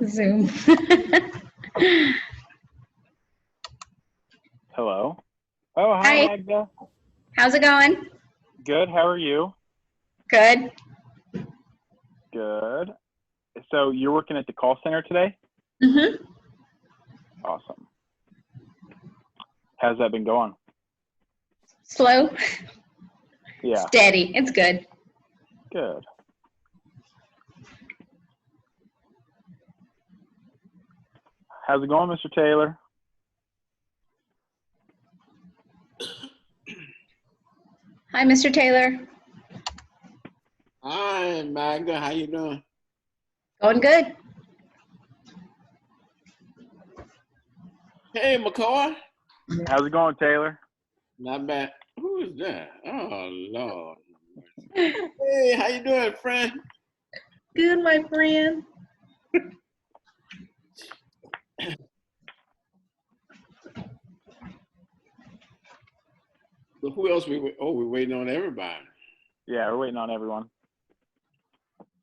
Zoom. Hello. Oh, hi, Hi. Magda. How's it going? Good. How are you? Good. Good. So you're working at the call center today? Mm-hmm. Awesome. How's that been going? Slow. Yeah. Steady. It's good. Good. How's it going, Mr. Taylor? Hi, Mr. Taylor. Hi, Magda. How you doing? Going good. Hey, McCoy. How's it going, Taylor? Not bad. Who is that? Oh, Lord. Hey, how you doing, friend? Good, my friend. So who else we're waiting on everybody. Yeah, we're waiting on everyone.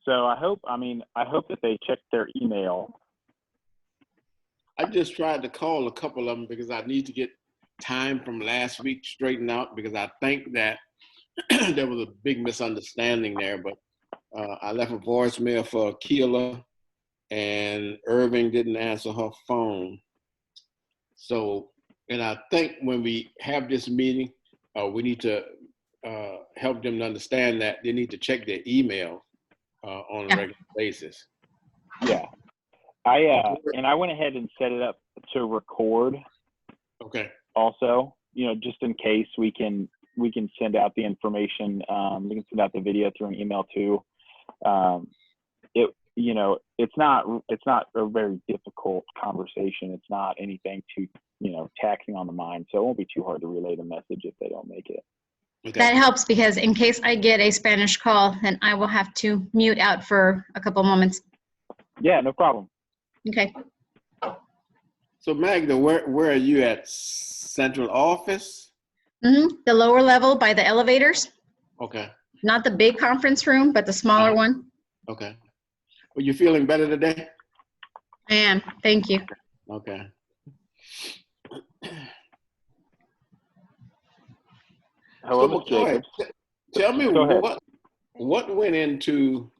So I hope that they checked their email. I just tried to call a couple of them because I need to get time from last week straightened out because I think that there was a big misunderstanding there, but I left a voicemail for Keela and Irving didn't answer her phone. So, and I think when we have this meeting, we need to help them to understand that they need to check their email on a regular basis. Yeah. I went ahead and set it up to record. Okay. Also, just in case we can send out the information. We can send out the video through an email too. It's not a very difficult conversation. It's not anything too, taxing on the mind. So it won't be too hard to relay the message if they don't make it. Okay. That helps because in case I get a Spanish call, then I will have to mute out for a couple moments. Yeah, no problem. Okay. So Magda, where are you at? Central office? Mm-hmm. The lower level by the elevators. Okay. Not the big conference room, but the smaller one. Okay. Are you feeling better today? I am. Thank you. Okay. Hello, So Ms. Jacobs. Tell me Go ahead. what went into,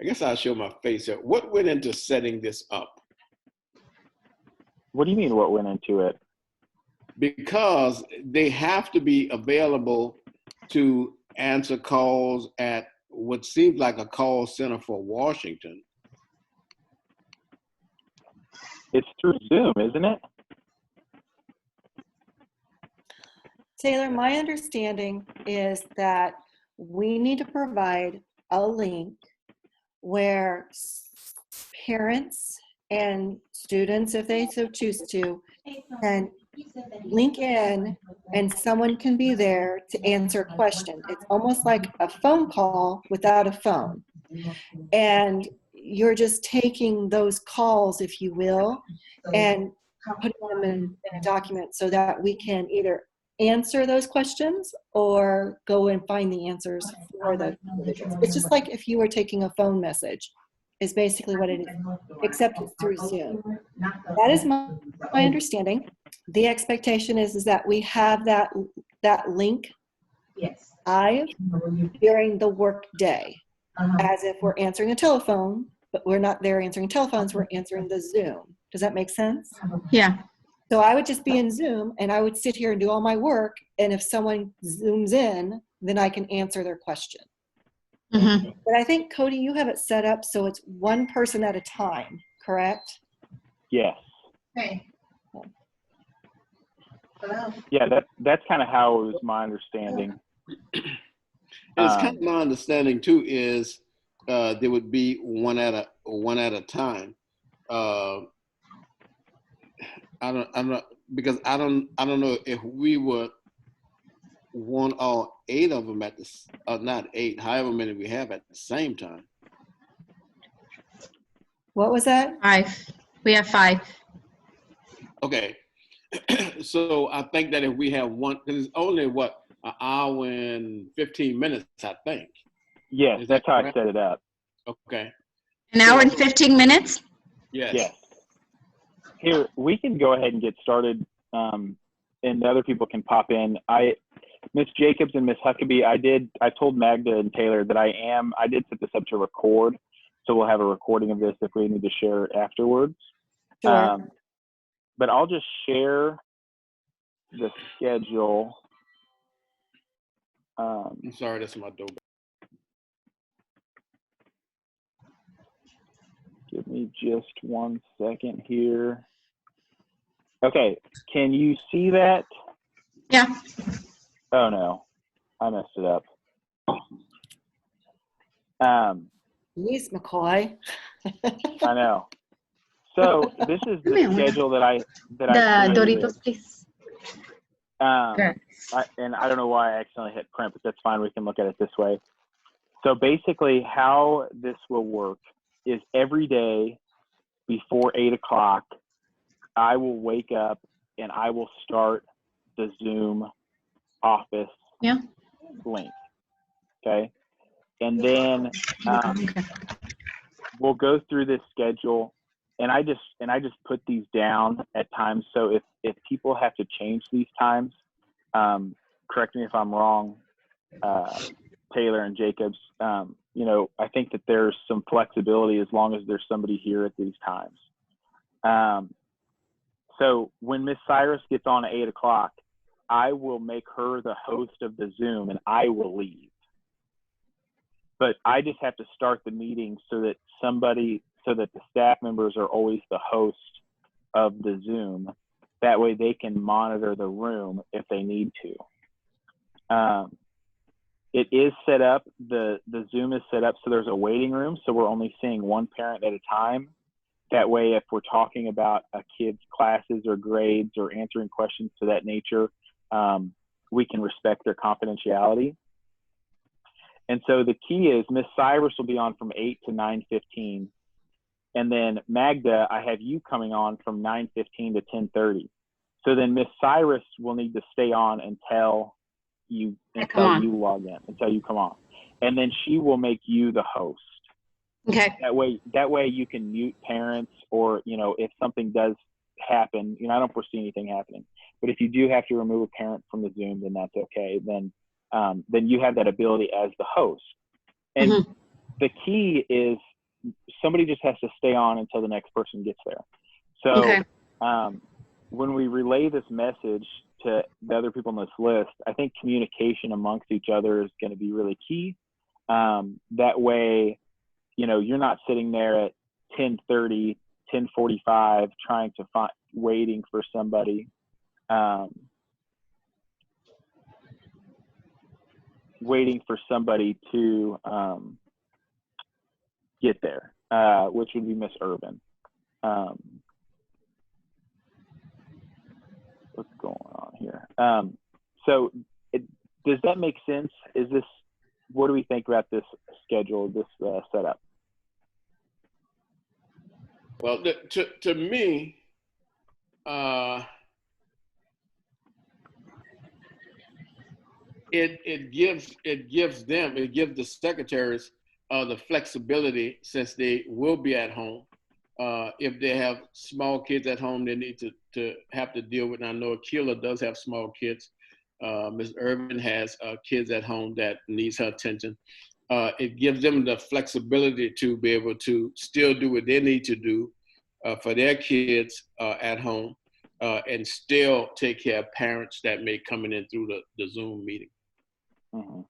I guess I'll show my face here. What went into setting this up? What do you mean what went into it? Because they have to be available to answer calls at what seems like a call center for Washington. It's through Zoom, isn't it? Taylor, my understanding is that we need to provide a link where parents and students, if they so choose to, can link in and someone can be there to answer a question. It's almost like a phone call without a phone. And you're just taking those calls, if you will, and putting them in a document so that we can either answer those questions or go and find the answers for those individuals. It's just like if you were taking a phone message, is basically what it is, except it's through Zoom. That is my understanding. The expectation is that we have that link live during the work day, as if we're answering a telephone, but we're not there answering telephones, we're answering the Zoom. Does that make sense? Yeah. So I would just be in Zoom and I would sit here and do all my work, and if someone Zooms in, then I can answer their question. Mm-hmm. But I think, Cody, you have it set up so it's one person at a time, correct? Yes. Okay. Yeah, that's kind of how it was my understanding. It's kind of my understanding too is there would be one at a time. I'm not because I don't know if we would want all 8 of them at the not 8, however many we have at the same time. What was that? 5. We have 5. Okay, so I think that if we have one, because it's only an hour and 15 minutes, I think. Yes, Is that that's how I correct? set it up. Okay. An hour and 15 minutes? Yes. Yes. Here, we can go ahead and get started, and the other people can pop in. Miss Jacobs and Miss Huckabee, I told Magda and Taylor that I did set this up to record, so we'll have a recording of this if we need to share it afterwards. Sure. But I'll just share the schedule. I'm sorry, that's my doorbell. Give me just 1 second here. Okay, can you see that? Yeah. Oh no, I messed it up. Jeez, McCoy. I know. So this is the Come here, schedule that I The created. Doritos, please. And I don't know why I accidentally hit print, but that's fine. We can look at it this way. So basically, how this will work is every day before 8 o'clock, I will wake up and I will start the Zoom office link. Okay. And then we'll go through this schedule, and I just put these down at times. So if people have to change these times, correct me if I'm wrong, Taylor and Jacobs. I think that there's some flexibility as long as there's somebody here at these times. So when Miss Cyrus gets on at 8 o'clock, I will make her the host of the Zoom, and I will leave. But I just have to start the meeting so that the staff members are always the host of the Zoom. That way they can monitor the room if they need to. It is set up, the Zoom is set up so there's a waiting room, so we're only seeing one parent at a time. That way, if we're talking about a kid's classes or grades or answering questions to that nature, we can respect their confidentiality. And so the key is Miss Cyrus will be on from 8 to 9:15. And then Magda, I have you coming on from 9:15 to 10:30. So then Miss Cyrus will need to stay on until you log in, until you come on. And then she will make you the host. Okay. That way you can mute parents, or, if something does happen, I don't foresee anything happening, but if you do have to remove a parent from the Zoom, then that's okay. Then you have that ability as the host. And the key is somebody just has to stay on until the next person gets there. So when we relay this message to the other people on this list, I think communication amongst each other is going to be really key. That way, you're not sitting there at 10:30, 10:45 trying to waiting for somebody. Waiting for somebody to get there, which would be Miss Urban. What's going on here? So does that make sense? What do we think about this schedule, this setup? Well, to me, it gives the secretaries the flexibility, since they will be at home. If they have small kids at home, they need to have to deal with. And I know Akila does have small kids. Ms. Urban has kids at home that needs her attention. It gives them the flexibility to be able to still do what they need to do for their kids at home, and still take care of parents that may come in through the Zoom meeting. Mm-hmm.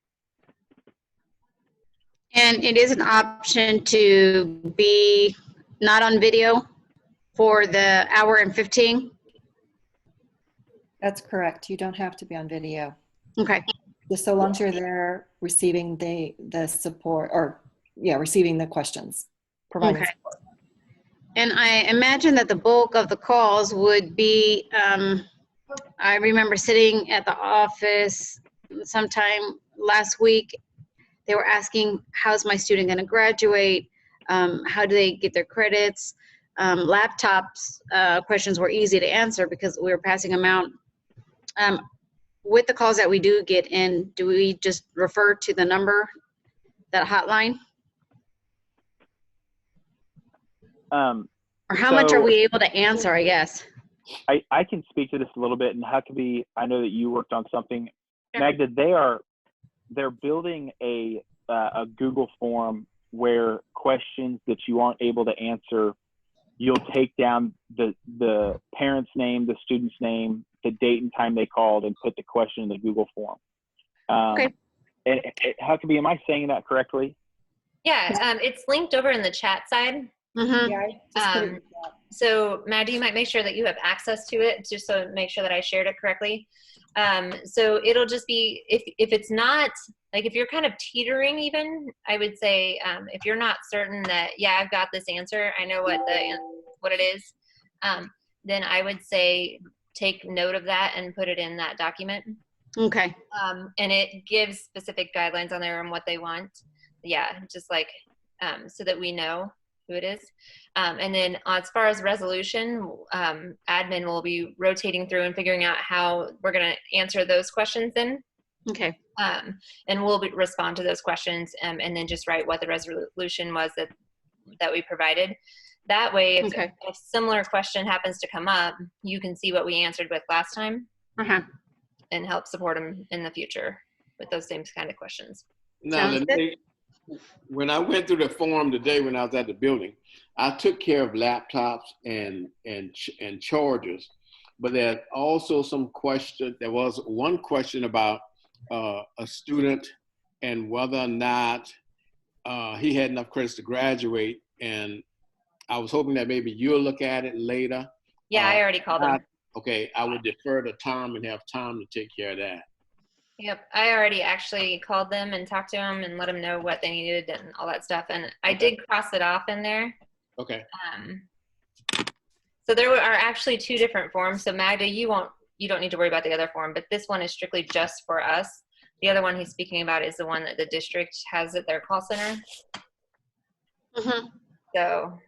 And it is an option to be not on video for the hour and 15? That's correct. You don't have to be on video. Okay. Just so long as you're there receiving the support, or receiving the questions, providing support. And I imagine that the bulk of the calls would be, I remember sitting at the office sometime last week. They were asking, how's my student going to graduate? How do they get their credits? Laptops questions were easy to answer because we were passing them out. With the calls that we do get in, do we just refer to the number that hotline? Or how So- much are we able to answer, I guess? I can speak to this a little bit, and Huckabee, I know that you worked on something. Sure. Magda, they're building a Google form where questions that you aren't able to answer, you'll take down the parent's name, the student's name, the date and time they called, and put the question in the Google form. Okay. And Huckabee, am I saying that correctly? Yeah, it's linked over in the chat side. Mm-hmm. Yeah, I just put it in the chat. So Maddie, you might make sure that you have access to it, just so make sure that I shared it correctly. So it'll just be, if it's not, like if you're kind of teetering even, I would say, if you're not certain that, yeah, I've got this answer, I know what it is, then I would say take note of that and put it in that document. Okay. And it gives specific guidelines on there and what they want. Yeah, just like, so that we know who it is. And then as far as resolution, admin will be rotating through and figuring out how we're going to answer those questions then. Okay. And we'll respond to those questions, and then just write what the resolution was that we provided. That way, if a similar question happens to come up, you can see what we answered with last time and help support them in the future with those same kind of questions. Now, when I went through the form today when I was at the building, I took care of laptops and chargers, but there's also some question. There was one question about a student and whether or not he had enough credits to graduate, and I was hoping that maybe you'll look at it later. Yeah, I already called him. Okay, I would defer to Tom and have Tom to take care of that. Yep, I already actually called them and talked to them and let them know what they needed and all that stuff. And I did cross it off in there. Okay. So there are actually two different forms. So Magda, you don't need to worry about the other form, but this one is strictly just for us. The other one he's speaking about is the one that the district has at their call center. So.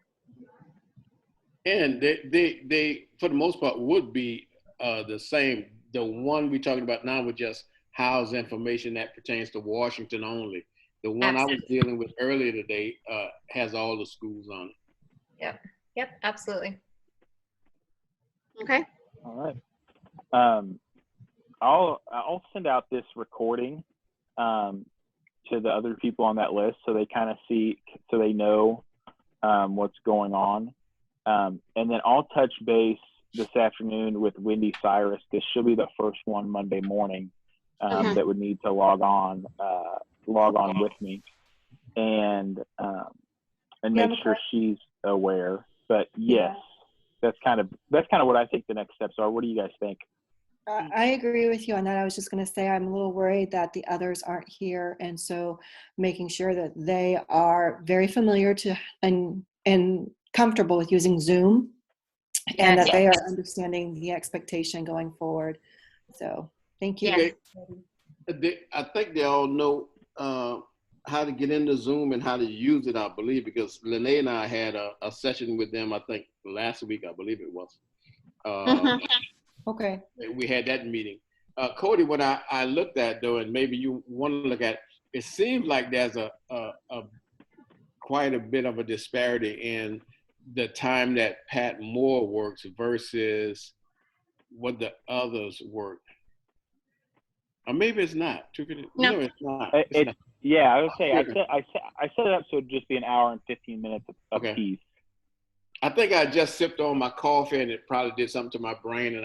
And they for the most part would be the same. The one we're talking about now would just house information that pertains to Washington only. The one I was dealing with earlier today has all the schools on it. Yep, absolutely. Okay. All right. I'll send out this recording to the other people on that list so they kind of see, so they know what's going on. And then I'll touch base this afternoon with Wendy Cyrus, because she'll be the first one Monday morning that would need to log on with me, and make sure she's aware. But yes, that's kind of what I think the next steps are. What do you guys think? I agree with you on that. I was just going to say I'm a little worried that the others aren't here, and so making sure that they are very familiar to and comfortable with using Zoom, and that they are understanding the expectation going forward. So thank you. I think they all know how to get into Zoom and how to use it, I believe, because Lene and I had a session with them, I think last week, I believe it was. Okay. We had that meeting. Cody, what I looked at though, and maybe you want to look at, it seems like there's a quite a bit of a disparity in the time that Pat Moore works versus what the others work. Or maybe it's not. No, it's not. Yeah, I would say I set it up so it'd just be an hour and 15 minutes of peace. I think I just sipped on my coffee and it probably did something to my brain.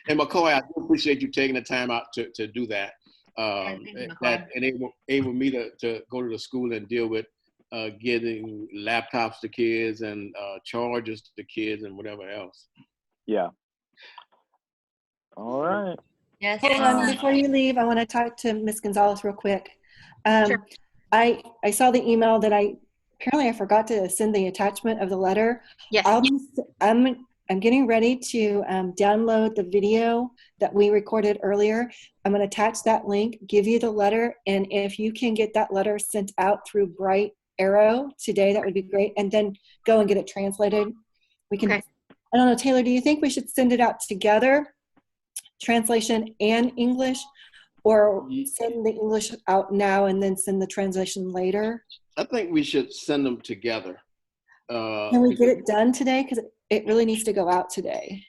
And McCoy, I do appreciate you taking the time out to do that. That enabled me to go to the school and deal with getting laptops to kids and chargers to kids and whatever else. Yeah. All right. Yes. Hold on, before you leave, I want to talk to Ms. Gonzalez real quick. Sure. I saw the email that apparently I forgot to send the attachment of the letter. Yes. I'm getting ready to download the video that we recorded earlier. I'm going to attach that link, give you the letter, and if you can get that letter sent out through Bright Arrow today, that would be great. And then go and get it translated. We can. Okay. I don't know, Taylor, do you think we should send it out together, translation and English, Or send the English out now and then send the translation later? I think we should send them together. Can we get it done today? Because it really needs to go out today.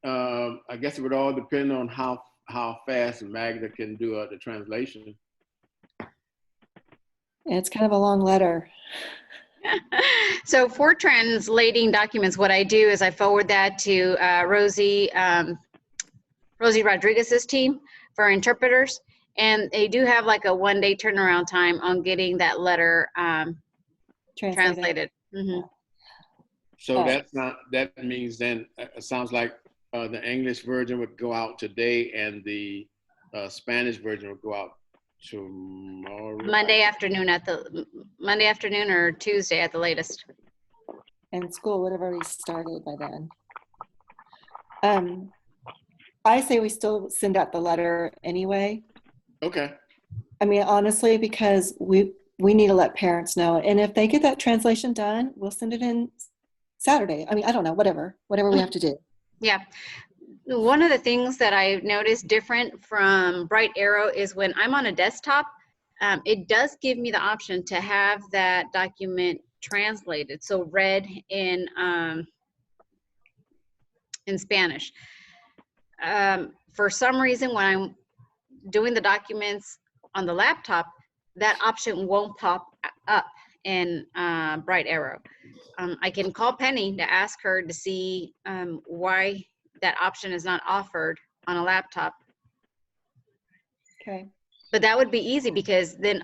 I guess it would all depend on how fast Magda can do the translation. Yeah, it's kind of a long letter. So for translating documents, what I do is I forward that to Rosie Rodriguez's team for interpreters, and they do have like a 1-day turnaround time on getting that letter translated. Mm-hmm. So that means then it sounds like the English version would go out today, and the Spanish version would go out tomorrow. Monday afternoon or Tuesday at the latest. And school would have already started by then. I say we still send out the letter anyway. Okay. I mean, honestly, because we need to let parents know. And if they get that translation done, we'll send it in Saturday. I mean, I don't know, whatever we have to do. Yeah. One of the things that I noticed different from Bright Arrow is when I'm on a desktop, it does give me the option to have that document translated, so read in Spanish. For some reason, when I'm doing the documents on the laptop, that option won't pop up in Bright Arrow. I can call Penny to ask her to see why that option is not offered on a laptop. Okay. But that would be easy, because then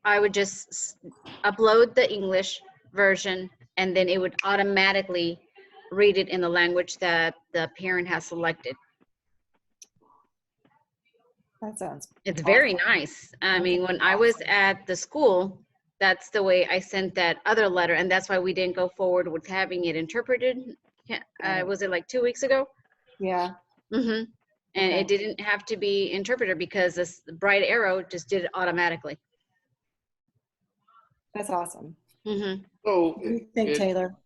I would just upload the English version, and then it would automatically read it in the language that the parent has selected. That sounds. It's very nice. I mean, when I was at the school, that's the way I sent that other letter, and that's why we didn't go forward with having it interpreted. Was it like 2 weeks ago? Yeah. Mm-hmm. And Okay. it didn't have to be interpreted because this Bright Arrow just did it automatically. That's awesome. Mm-hmm. So What do you think, Taylor?